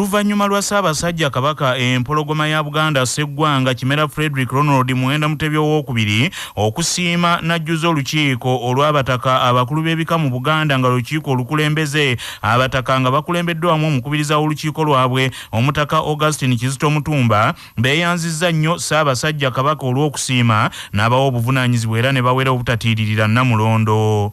Oluvannyuma lwa Ssaabasajja Kabaka empologoma ya Buganda Sseggwanga Kimera Frederick Ronald Muwenda Mutebi owookubiri okusiima n'ajjuza olukiiko olw'abataka abakulu b'ebika mu Buganda nga lukiiko olukulembeze abataka nga bakulembeddwamu omukubiriza w'olukiiko lwabwe omutaka Augustine Kizito Mutumba beeyanzizza nnyo Ssaabasajja Kabaka olw'okusiima n'abawa obuvunaanyizibwa era ne bawera obutatiiririra Namulondo.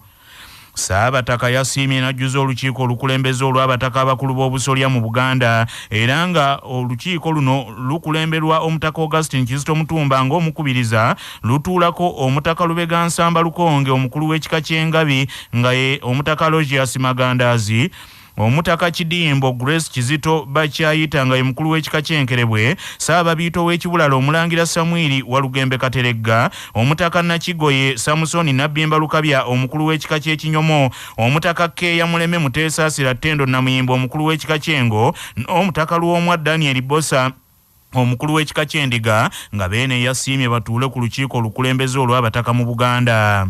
Saabataka yasiimye n'ajjuza olukiiko olukulembeze olw'abataka abakulu b'obusolya mu Buganda era nga olukiiko luno lukulemberwa omutaka Augustine Kizito Mutumba ng'omukubiriza lutuulako omutaka Lubega Nsamba Lukonge omukulu w'ekika ky'Engabi nga ye omutaka Logius Magandaazi, omutaka Kidimbo Grace Kizito Bakyayita nga ye mukulu w'ekika ky'Enkerebwe, Ssaababiito w'ekibulala omulangira Samwiri Walugembe Kateregga, omutaka Nakigoye Samusoni Nabbimba Lukabya omukulu w'ekika ky'Ekinyomo, omutaka Keeya Muleme Muteesaasira Ttendo Namuyimba omukulu w'ekika ky'Engo, omutaka Luwomwa Daniel Bosa omukulu w'ekika ky'Endiga nga beene yasiimye batuule ku lukiiko olukulembeze olw'abataka mu Buganda.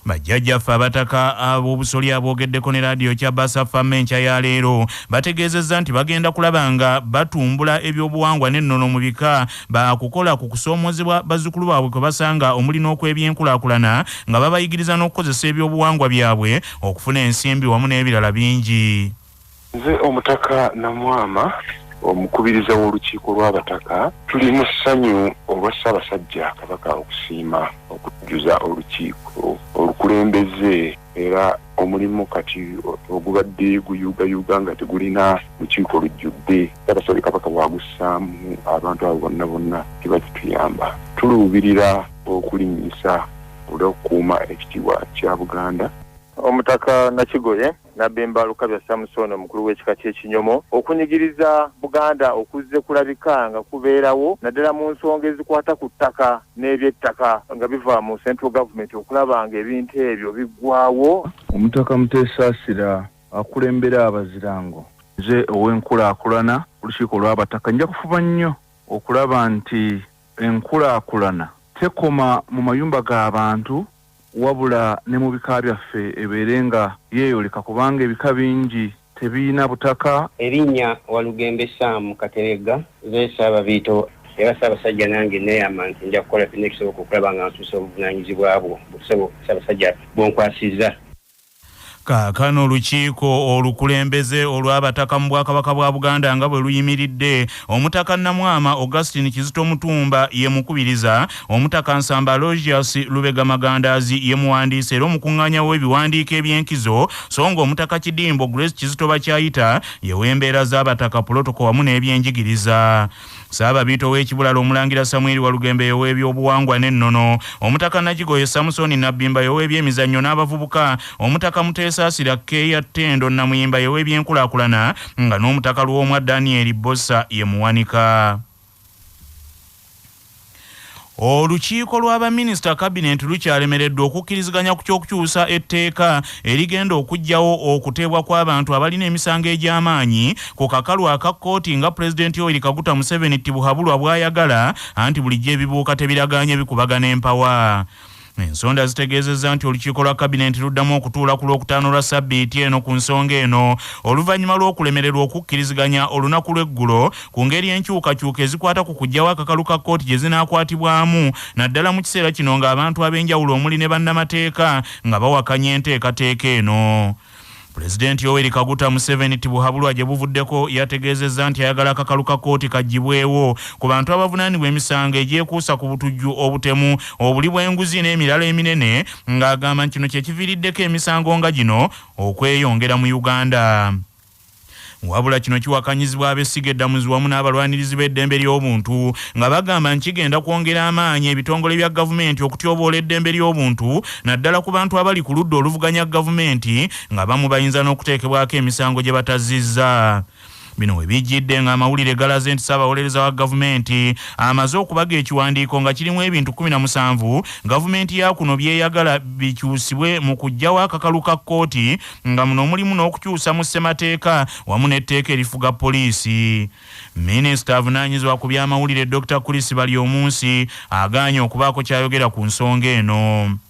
Bajjajjaffe abataka ab'obusolya aboogeddeko ne laadiyo kya Basa FM enkya ya leero bategeezezza nti bagenda kulaba nga batumbula ebyobuwangwa n'ennono mu bika baakukola ku kusoomozebwa bazzukulu baabwe kwe basanga omuli n'okw'ebyenkulaakulana nga babayigiriza n'okukozesa ebyobuwangwa byabwe okufuna ensimbi wamu n'ebirala bingi. Nze omutaka Namwama omukubiriza w'olukiiko lw'abataka tuli mu ssanyu olwa Ssaabasajja Kabaka okusiima okujjuza olukiiko olukulembeze era omulimu kati ogubadde guyuuga nga tegulina lukiiko lujjudde Ssaabasajja Kabaka bwagussaamu abantu abo bonna kiba kituyamba. Tuluubirira okulinnyisa olw'okukuuma ekitiibwa kya Buganda. Omutaka Nakigoye Nabbimba Lukabya Samusoni omukulu w'ekika ky'Ekinyomo okunyigiriza Buganda okuzze kulabika nga kubeerawo naddala mu nsonga ezikwata ku ttaka n'ebyettaka nga biva mu central government okulaba nga ebintu ebyo biggwawo. Omutaka Muteesaasira akulembera abazirango nze ow'enkulaakulana olukiiko lw'abataka nja kufuba nnyo okulaba nti enkulaakulana tekoma mu mayumba g'abantu wabula ne mu bika byaffe ebeere nga yeeyoleka kubanga ebika bingi tebiina butaka. Erinnya Walugembe Sam Kateregga ze Ssaababiito era Ssaabasajja nange neeyama nti nja kukola byonna ekisoboka okulaba nga nsusa obuvunaanyizibwa bwo busobo Ssaabasajja bwonkwasizza. Kaakano olukiiko olukulembeze olw'abataka mu Bwakabaka bwa Buganda nga bwe luyimiridde omutaka Namwama Augustine Kizito Mutumba ye mukubiriza, omutaka Nsamba Logius Lubega Magandaazi ye muwandiisi era omukuŋŋaanya w'ebiwandiiko eby'enkizo, so nga omutaka Kidimbo Grace Kizito Bakyayita ye w'embeera z'abataka protocol wamu n'ebyenjigiriza. Ssaababiito w'ekibulala omulangira Samwiri Walugembe ye w'ebyobuwangwa n'ennono, omutaka Nakigoye Samusoni Nabbimba ye w'ebyemizannyo n'abavubuka, omutaka Muteesaasira Keeya Ttendo Namuyimba ye w'ebyenkulaakulana nga n'omutaka Luwomwa Daniel Bosa ye muwanika. Olukiiko lw'abaminisita kabineeti lukyalemereddwa okukkiriziganya ku ky'okukyusa etteeka erigenda okuggyawo okuteebwa kw'abantu abalina emisango egy'amaanyi ku kakalu aka kkooti nga Pulezidenti Yoweri Kaguta Museveni Tibuhaburwa bw'ayagala anti bulijjo ebibuuka tebiraganye bikubagana empawa. Ensonda zitegeezezza nti olukiiko lwa kabineeti luddamu okutuula ku Lwokutaano lwa Ssabbiiti eno ku nsonga eno oluvannyuma lw'okulemererwa okukkiriziganya olunaku lw'eggulo ku ngeri enkyukakyuka ezikwata ku kuggyawo akakalu ka kkooti gye zinaakwatibwamu naddala mu kiseera kino ng'abantu ab'enjawulo omuli ne bannamateeka nga bawakanya enteekateeka eno. Pulezidenti Yoweri Kaguta Museveni Tibuhaburwa gye buvuddeko yategeezezza nti ayagala akakalu ka kkooti kaggyibwewo ku bantu abavunaanibwa emisango egyekuusa ku butujju, obutemu, obuli bw'enguzi n'emirala eminene, ng'agamba nti kino kye kiviiriddeko emisango nga gino okweyongera mu Uganda. Wabula kino kiwakanyizibwa ab'essiga eddamuzi wamu n'abalwanirizi b'eddembe ly'obuntu nga bagamba nti kigenda kwongera amaanyi ebitongole bya gavumenti okutyoboola eddembe ly'obuntu naddala ku bantu abali ku ludda oluvuganya gavumenti nga bamu bayinza n'okuteekebwako emisango gye batazizza. Bino we bijjidde ng'amawulire galaze nti Ssaabawolereza wa gavumenti amaze okubaga ekiwandiiko nga kirimu ebintu 17 gavumenti ya kuno byeyagala bikyusibwe mu kuggyawo akakalu ka kkooti nga muno mulimu n'okukyusa mu ssemateeka wamu n'etteeka erifuga poliisi. Minisita avunaanyizibwa ku by'amawulire Dr. Chris Balyomunsi agaanye okubaako ky'ayogera ku nsonga eno.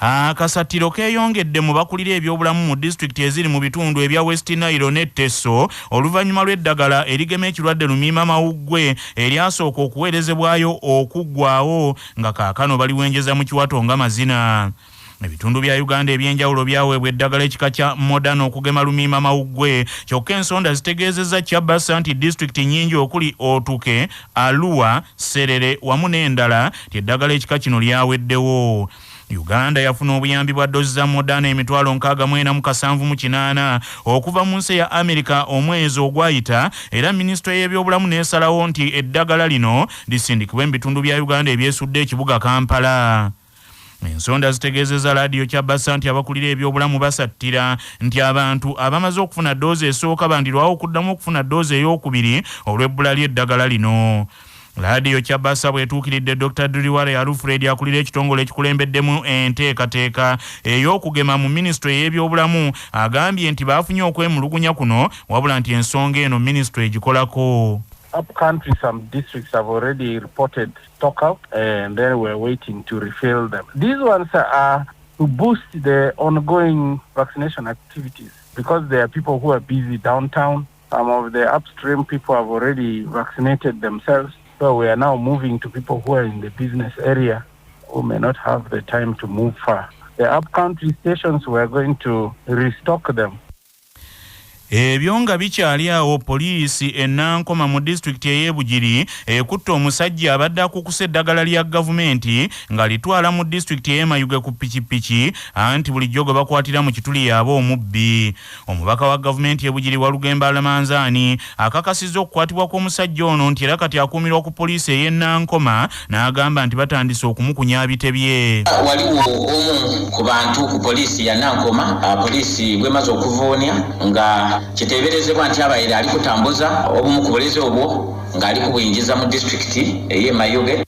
Akasatiro keeyongedde mu bakulira ebyobulamu mu disitulikiti eziri mu bitundu ebya West Nile ne Teso oluvannyuma lw'eddagala erigema ekirwadde lumiimamawuggwe eryasooka okuweerezebwayo okuggwaawo nga kaakano baliwenjeza mu kiwato nga mazina. Ebitundu bya Uganda ebyenjawulo byaweebwa eddagala ekika kya Modern okugema lumiimamawuggwe kyokka ensonda zitegeezezza Kyabassa nti disitulikiti nnyingi okuli Otuke, Arua, Serere wamu n'endala eddagala ekika kino lyaweddewo. Uganda yafuna obuyambi bwa dozi za Modern emitwalo 678 okuva mu nsi ya Amerika omwezi ogwayita era minisitule y'ebyobulamu n'esalawo nti eddagala lino lisindikibwe mu bitundu bya Uganda ebyesudde ekibuga Kampala. Ensonda zitegeezezza laadiyo Kyabassa nti abakulira ebyobulamu basattira nti abantu abamaze okufuna doozi esooka bandirwawo okuddamu okufuna doozi ey'okubiri olw'ebbula ly'eddagala lino. Laadiyo Kyabassa bwetuukiridde Dr. Duriwale Alfred akulira ekitongole ekikulembeddemu enteekateeka ey'okugema mu minisitule y'ebyobulamu agambye nti baafunye okwemulugunya kuno wabula nti ensonga eno minisitule egikolako. Up country, some districts have already reported stock out and then we're waiting to refill them. These ones are to boost the ongoing vaccination activities because there are people who are busy downtown. Some of the upstream people have already vaccinated themselves. So we are now moving to people who are in the business area who may not have the time to move far. The up-country stations, we are going to restock them. Ebyo nga bikyali awo poliisi ennankoma mu disitulikiti ey'Ebugiri ekutte omusajja abadde akukusa eddagala lya gavumenti nga litwala mu disitulikiti y'Emayuge ku pikipiki anti bulijjo gwe bakwatira mu kituli yaaba omubbi. Omubaka wa gavumenti y'Ebugiri Walugembe Alamanzaani akakasizza okukwatibwa kw'omusajja ono nti era kati akuumirwa ku poliisi ey'ennankoma n'agamba nti batandise okumukunya bitebye. Waliwo omu ku bantu ku poliisi ya Nankoma poliisi bwemaze okuvoonya nga kiteeberezebwa nti abaire ali kutambuza obumu ku bulezi obwo ng'ali kubuyingiza mu disitulikiti ey'Emayuge.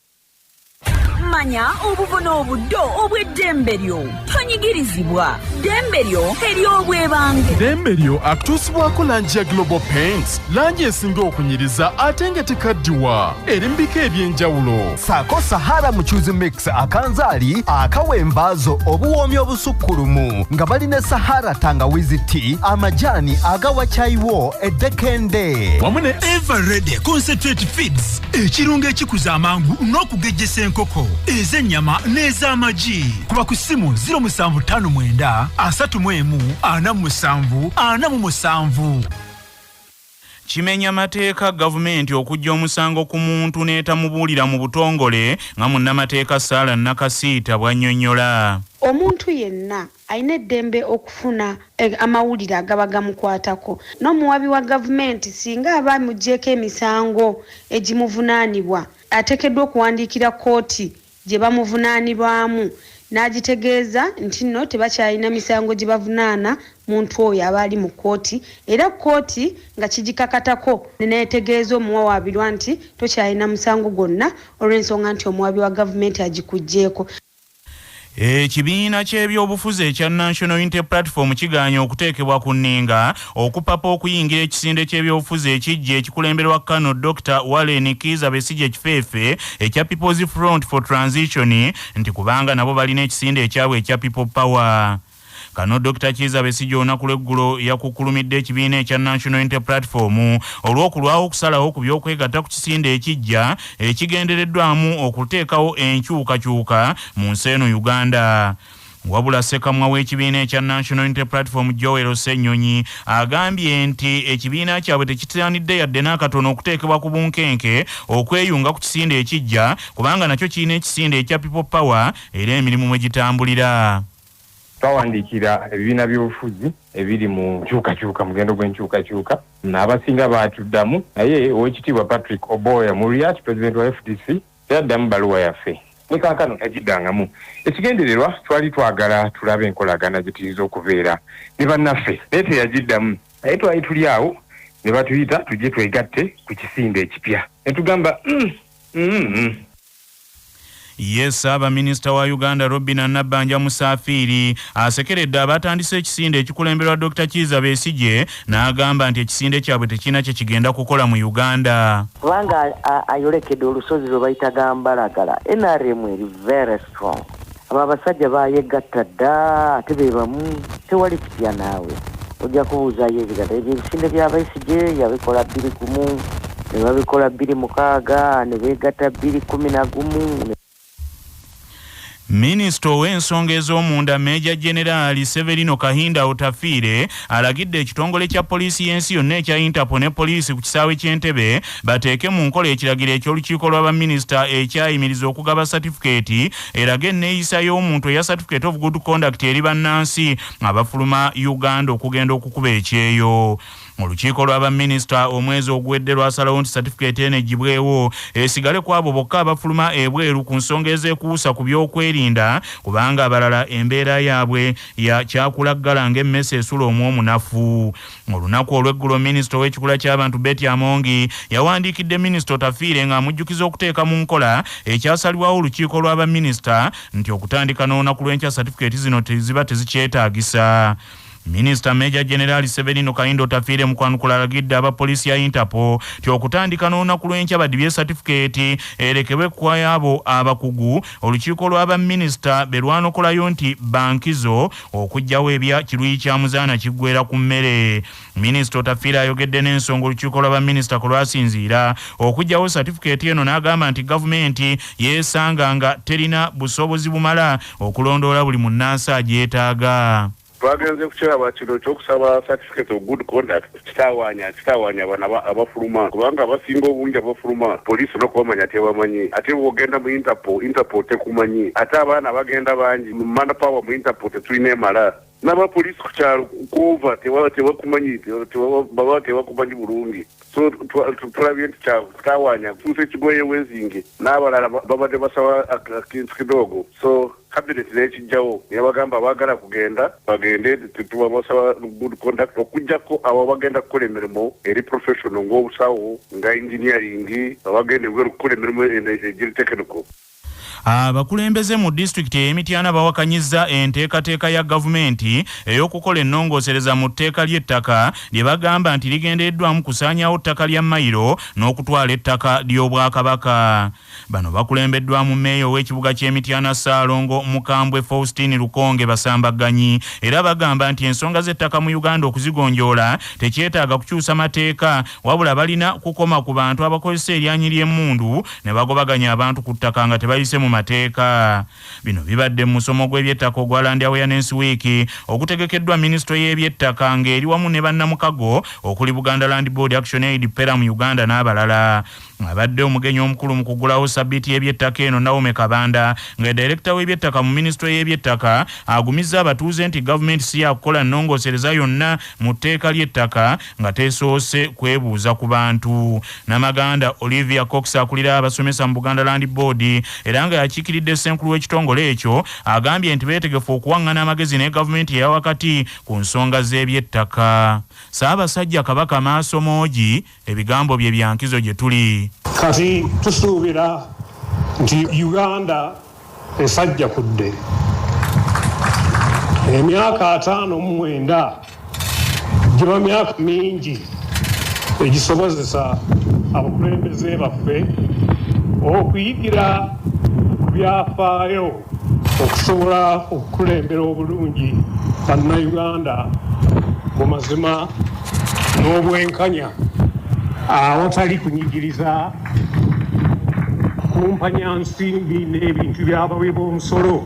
Manya obuvuna obuddo obw'eddembe lyo tonyigirizibwa. Ddembe lyo ery'obwebange. Ddembe lyo akutuusibwako langi ya Global Paints, langi esinga okunyiriza ate nga tekaddiwa erimbiko eby'enjawulo. Saako Sahara Muchuzi Mix akanzaali akawembaazo obuwoomi obusukkulumu nga balina Sahara tangawizi tea amajaani agawa caayiwo eddekende wamu ne Everready Concentrate Feeds ekirungo ekikuza amangu n'okugejjesa enkoko ez'ennyama n'ez'amagi. Kuba ku ssimu 0759 31 Kimenya mateeka gavumenti okujja omusango ku muntu n'etamubuulira mu butongole nga munnamateeka Sarah Nakasiita bw'annyonnyola. Omuntu yenna alina eddembe okufuna amawulire agaba gamukwatako n'omuwabi wa gavumenti singa aba muggyeko emisango egimuvunaanibwa ateekeddwa okuwandiikira kooti gye bamuvunaanibwamu n'agitegeeza nti nno tebakyalina misango gye bavunaana muntu oyo aba ali mu kooti era kooti nga kigikakatako neneetegeeza omuwawaabirwa nti tokyalina musango gwonna olw'ensonga nti omuwabi wa gavumenti agikuggyeeko. Ekibiina ky'ebyobufuzi ekya National Unity Platform kigaanya okuteekebwa ku nninga okupapa okuyingira ekisinde ky'ebyobufuzi ekijja ekikulemberwa Kano Dr. Warren Kizza Besigye ekifeefe ekya People's Front for Transition nti kubanga nabo balina ekisinde ekyabwe ekya People Power. Kano Dr. Kizza Besigye olunaku lw'eggulo yakukulumidde ekibiina ekya National Unity Platform olw'okulwawo okusalawo ku by'okwegatta ku kisinde ekijja ekigendereddwamu okuteekawo enkyukakyuka mu nsi eno Uganda. Wabula Ssekamwa w'ekibiina ekya National Unity Platform Joel Ssenyonyi agambye nti ekibiina kyabwe tekitandidde yadde n'akatono okuteekebwa ku bunkenke okweyunga ku kisinde ekijja kubanga nakyo kirina ekisinde ekya People Power era emirimu mwe gitambulira. Twawandiikira ebibiina by'obufuzi ebiri mu nkyukakyuka mugendo gw'enkyukakyuka n'abasinga baatuddamu naye Oweekitiibwa Patrick Oboya Muriat President wa FDC teyaddamu baluwa yaffe ne kaakano tagiddangamu. Ekigendererwa twali twagala tulabe enkolagana gye tuyinza okubeera ne bannaffe naye teyagiddamu naye twali tuli awo ne batuyita tujje twegatte ku kisinde ekipya ne tugamba Yes, Minisita wa Uganda Robina Nabbanja Musafiri asekeredde abatandise ekisinde ekikulemberwa Dr. Kizza Besigye n'agamba nti ekisinde kyabwe tekina kye kigenda kukola mu Uganda. Kubanga ayolekedde olusozi lwe bayita Gambalagala, NRM eri very strong. abasajja bayegatta dda ate be bamu tewali kitya naawe ojja kubuuzaayo ebirala ebyo ebisinde bya Besigye yabikola 21 ne babikola 26 ne beegatta 2011. Minisita w'ensonga ez'omunda Meja General Severino Kahinda Otafiire alagidde ekitongole kya poliisi y'ensi yonna ekya Interpol ne poliisi ku kisaawe ky'Entebbe bateeke mu nkola ekiragiro eky'olukiiko lw'abaminisita ekyayimiriza okugaba satifikeeti eraga enneeyisa y'omuntu eya certificate of good conduct eri bannansi abafuluma Uganda okugenda okukuba ekyeyo. Olukiiko lw'abaminisita omwezi oguwedde lwasalawo nti certificate eno egibwewo esigale ku abo bokka abafuluma ebweru ku nsonga ezeekuusa ku by'okwerinda kubanga abalala embeera yaabwe ya kyakulaggala ng'emmese esula omw'omunafu. Olunaku olw'eggulo minisita w'ekikula ky'abantu Betty Amongi yawandiikidde minisita Otafiire ng'amujjukiza okuteeka mu nkola ekyasalibwawo olukiiko lw'abaminisita nti okutandika n'olunaku lw'enkya certificate zino ziba tezikyetaagisa. Minisita Meja General Severino Kahinda Otafiire mu kwanukula alagidde abapoliisi ya Interpol ti okutandika n'olunaku lw'enkya badibye certificate erekebwe ku abo abakugu olukiiko lw'abaminisita be lwanokolayo nti bankizo okugyawo ebya kiruyi kya muzaana kiggweera ku mmere. Minisita Otafiire ayogedde n'ensonga olukiiko lw'abaminisita ku lwasinziira okugyawo certificate eno n'agamba nti gavumenti yeesanga nga terina busobozi bumala okulondoola buli munnansi agyetaaga. Twagenze kukiraba kino ekyokusaba certificate of good conduct kitawaanya bana abafuluma kubanga abasinga obungi abafuluma poliisi n'okubamanya tebamanyi ate bwogenda mu Interpol tekumanyi ate abaana bagenda bangi mu manpower mu Interpol tetulina emala n'abapoliisi ku kyalo kuva tebakumanyi baba tebakumanyi bulungi so tulabye nti kitawaanya kutuusa ekigoye wezinge n'abalala babadde basaba akintu kidogo so cabinet n'ekijjawo yabagamba baagala kugenda bagende tubasaba good conduct okujjako abo bagenda kukola emirimu eri professional ng'obusawo nga engineering abagenda kukola emirimu egiri technical. Abakulembeze mu district y'Emityana bawakanyizza enteekateeka ya gavumenti ey'okukola ennongoosereza mu tteeka ly'ettaka lye bagamba nti ligendereddwamu kusaanyawo ttaka lya mayiro n'okutwala ettaka ly'Obwakabaka. Bano bakulembeddwamu mmeeya ow'ekibuga ky'Emityana Ssaalongo Mukambwe Faustine Lukonge Basambagganyi era bagamba nti ensonga z'ettaka mu Uganda okuzigonjoola tekyetaaga kukyusa mateeka wabula balina kukoma ku bantu abakozesa eryanyi ly'emmundu ne bagobaganya abantu ku ttaka nga tebayise mu mateeka. Bino bibadde mu musomo gw'ebyettaka ogwa Land Awareness Week ogutegekeddwa minisitule y'ebyettaka ng'eri wamu ne bannamukago okuli Buganda Land Board Action Aid Pera mu Uganda n'abalala. Abadde omugenyi omukulu mu kugulawo sabbiiti y'ebyettaka eno Naomi Kabanda nga director w'ebyettaka mu minisitule y'ebyettaka agumizza abatuuze nti gavumenti si yakukola nnongoosereza yonna mu tteeka ly'ettaka nga teesoose kwebuuza ku bantu. Namaganda Olivia Cox akulira abasomesa mu Buganda Land Board era nga yakiikiridde ssenkulu w'ekitongole ekyo agambye nti beetegefu okuwaŋŋana amagezi ne gavumenti eya wakati ku nsonga z'ebyettaka. Ssaabasajja Kabaka Maaso Moogi ebigambo bye byankizo gye tuli. Kati tusuubira nti Uganda esajja kudde emyaka 59 giba myaka mingi egisobozesa abakulembeze baffe okuyigira ku byafaayo okusobola okukulembera obulungi bannayuganda mu mazima n'obwenkanya awatali kunyigiriza kumpanya nsimbi n'ebintu by'abawi b'omusolo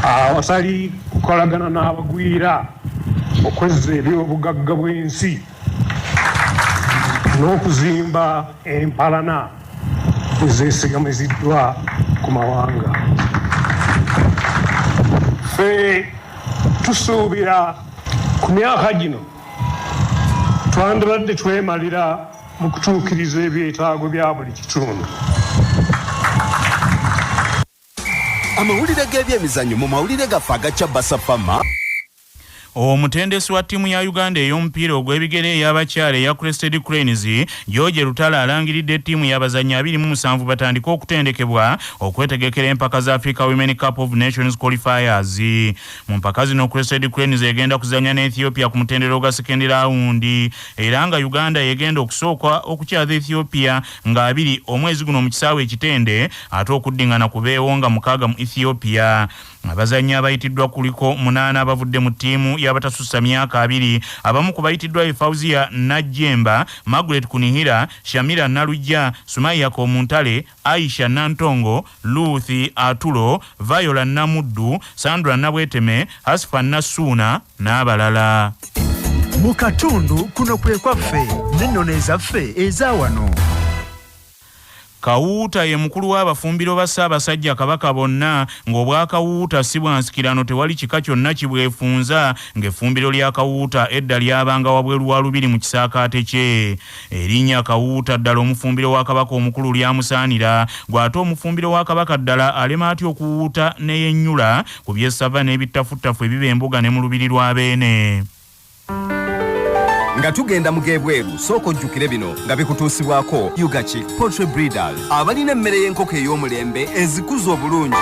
awatali kukolagana n'abagwira okwezza ebyobugagga bw'ensi n'okuzimba empalana ezeesigamiziddwa ku mawanga. Ffe tusuubira ku myaka gino twandibadde twemalira mu kutuukiriza ebyetaago bya buli kitundu. Amawulire g'ebyemizannyo mu mawulire gaffe agacya Basafama. Omutendesi wa ttiimu ya Uganda ey'omupiira ogw'ebigere ey'abakyala eya Crested Cranes George Lutala alangiridde ttiimu y'abazannyi 27 batandika okutendekebwa okwetegekera empaka za Africa Women Cup of Nations qualifiers. Mu mpaka zino Crested Cranes egenda kuzannya ne Ethiopia ku mutendero gwa second round era nga Uganda egenda okusooka okukyaza Ethiopia nga 2 omwezi guno mu kisaawe ekitende ate okuddingana kubeewo nga 6 mu Ethiopia. Abazannyi abayitiddwa kuliko 8 abavudde mu ttiimu y'abatasussa myaka 2 abamu ku bayitiddwa Fauzia Najjemba, Margaret Kunihira, Shamira Nalujja, Sumaya Komuntale, Aisha Nantongo, Ruth Atulo, Viola Namuddu, Sandra Nabweteme, Asfa Nasuna n'abalala. Mu katundu kuno kwe kwaffe n'ennono ezaffe eza wano. Kawuuta ye mukulu w'abafumbiro ba Ssaabasajja Kabaka bonna ng'obwakawuuta si bwansikirano tewali kika kyonna kibwefunza ng'effumbiro lya Kawuuta edda lyabanga wabweru wa lubiri mu kisaakaate kye. Erinnya Kawuuta ddala omufumbiro wa Kabaka omukulu lyamusaanira gw'ate omufumbiro wa Kabaka ddala alema atya okuwuuta ne yennyula ku by'essava n'ebittafuttafu ebiba embuga ne mu lubiri lwa Beene. Nga tugenda mugebweru soko jjukire bino nga bikutuusibwako Yugachi Poultry Breeders abalina emmere y'enkoko ey'omulembe ezikuza obulungi.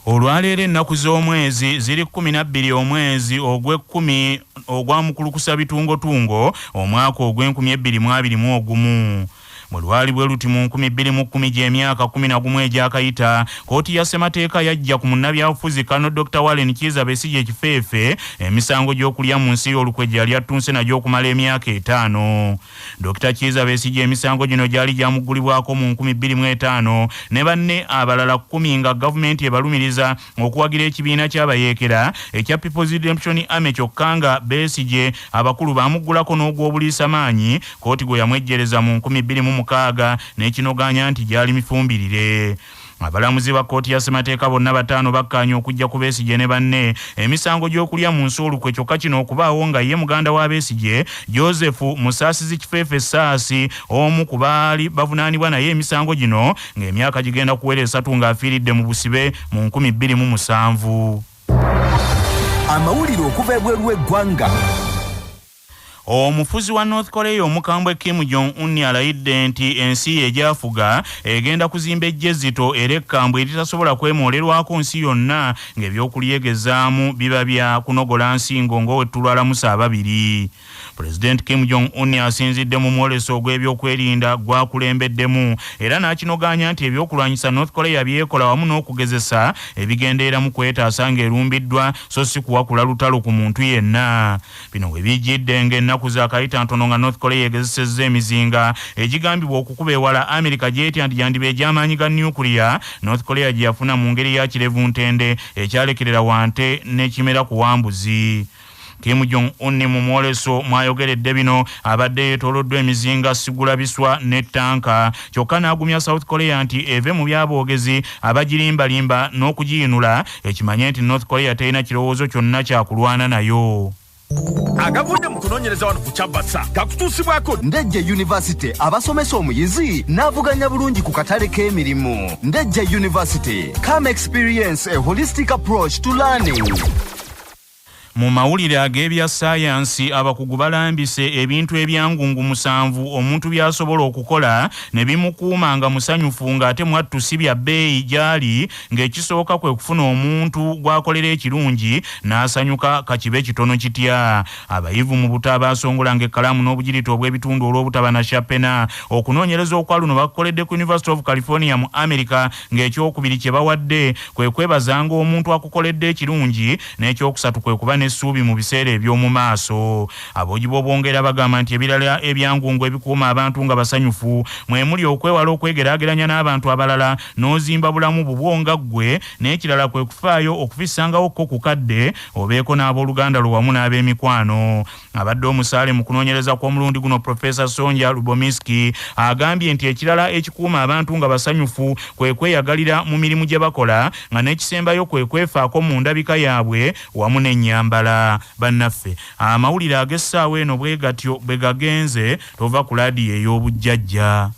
Olwaleero ennaku z'omwezi ziri 12 omwezi ogw'ekkumi ogwa Mukulukusa bitungotungo omwaka ogw'2021. Mu lwali bwe luti mu 2010 gy'emyaka 11 egyakayita kooti ya ssemateeka yajja ku munnabyabufuzi Kano Dr. Warren Kizza Besigye ekifeefe emisango gy'okulya mu nsi y'olukwe yali attunse nagyo okumala emyaka 5. Dr. Kizza Besigye emisango gino gyali gyamuggulibwako mu 2005 ne banne abalala 10 nga gavumenti ebalumiriza okuwagira ekibiina ky'abayeekera ekya People's Redemption Army kyokka nga Besigye abakulu baamuggulako n'ogw'obuliisamaanyi kooti gwe yamwejjereza mu 2006 n'ekinoganya nti gyali mifumbirire. Abalamuzi ba kooti ya ssemateeka bonna 5 bakkaanya okujja ku Besigye ne banne emisango gy'okulya mu nsi olukwe kyokka kino okubaawo nga ye muganda wa Besigye Joseph Musaasizi Kifeefe Saasi omu ku baali bavunaanibwa naye emisango gino ng'emyaka gigenda kuwera 3 ng'afiiridde mu busibe mu 2007. Amawulire okuva ebweru w'eggwanga. Omufuzi wa North Korea omukambwe Kim Jong-un alayidde nti ensi egyafuga egenda kuzimba ejjezito era ekkambwe eritasobola kwemoolerwako nsi yonna ng'ebyokuliyegezaamu biba bya kunogola nsingo ng'owetulwalamusa ababiri. President Kim Jong-un asinzidde mu mwoleso ogw'ebyokwerinda gwakulembeddemu era n'akinoganya nti ebyokulwanyisa North Korea byekola wamu n'okugezesa ebigendeera mu kwetaasa ng'erumbiddwa so si kuwakula lutalo ku muntu yenna. Bino we bijjidde ng'ennaku zaakayita ntono nga North Korea egezesezza emizinga egigambibwa okukuba ewala Amerika gy'etya nti gyandiba egy'amaanyi ga nuclear North Korea gye yafuna mu ngeri ya kirevu ntende ekyalekerera wante n'ekimera ku wambuzi. Kim Jong-un mu mwoleso mwayogeredde bino abadde yeetooloddwa emizinga sigulabiswa n'ettanka kyokka n'agumya South Korea nti eve mu byaboogezi abagirimbalimba n'okugiyinula ekimanye nti North Korea terina kirowoozo kyonna kyakulwana nayo. Agavudde mu kunoonyereza wano ku Kyabasa gakutuusibwako Ndejje University abasomesa omuyizi n'avuganya bulungi ku katale k'emirimu. Ndejje University, come experience a holistic approach to learning. Mu mawulire ag'ebya ssayansi abakugu balambise ebintu ebyangungu 7 omuntu byasobola okukola ne bimukuuma nga musanyufu ng'ate mwattu si bya bbeeyi gyali ng'ekisooka kwe kufuna omuntu gw'akolera ekirungi n'asanyuka kakibe kitono kitya. Abayivu mu buta baasongola ng'ekkalaamu n'obugirita obw'ebitundu olw'obutaba na shapena okunoonyereza okwa luno bakukoledde ku University of California mu America ng'ekyokubiri kye bawadde kwe kwebazanga omuntu akukoledde ekirungi n'ekyokusatu kwe kuba n'essuubi mu biseera eby'omu maaso. Aboogi b'obwongera bagamba nti ebirala ebyangungu ebikuuma abantu nga basanyufu mwe muli okwewala okwegeraageranya n'abantu abalala n'ozimba bulamu bubwonga ggwe n'ekirala kwe kufaayo okufisangawokko ku kadde obeeko n'abooluganda lwo wamu n'ab'emikwano. Abadde omusaale mu kunoonyereza kw'omulundi guno Profesa Sonja Lubomiski agambye nti ekirala ekikuuma abantu nga basanyufu kwe kweyagalira mu mirimu gye bakola nga n'ekisembayo kwe kwefaako mu ndabika yaabwe wamu n'ennyambala. Bannaffe amawulire ag'essaawa eno bwe gatyo bwe gagenze tova ku laadiyo ey'obujjajja.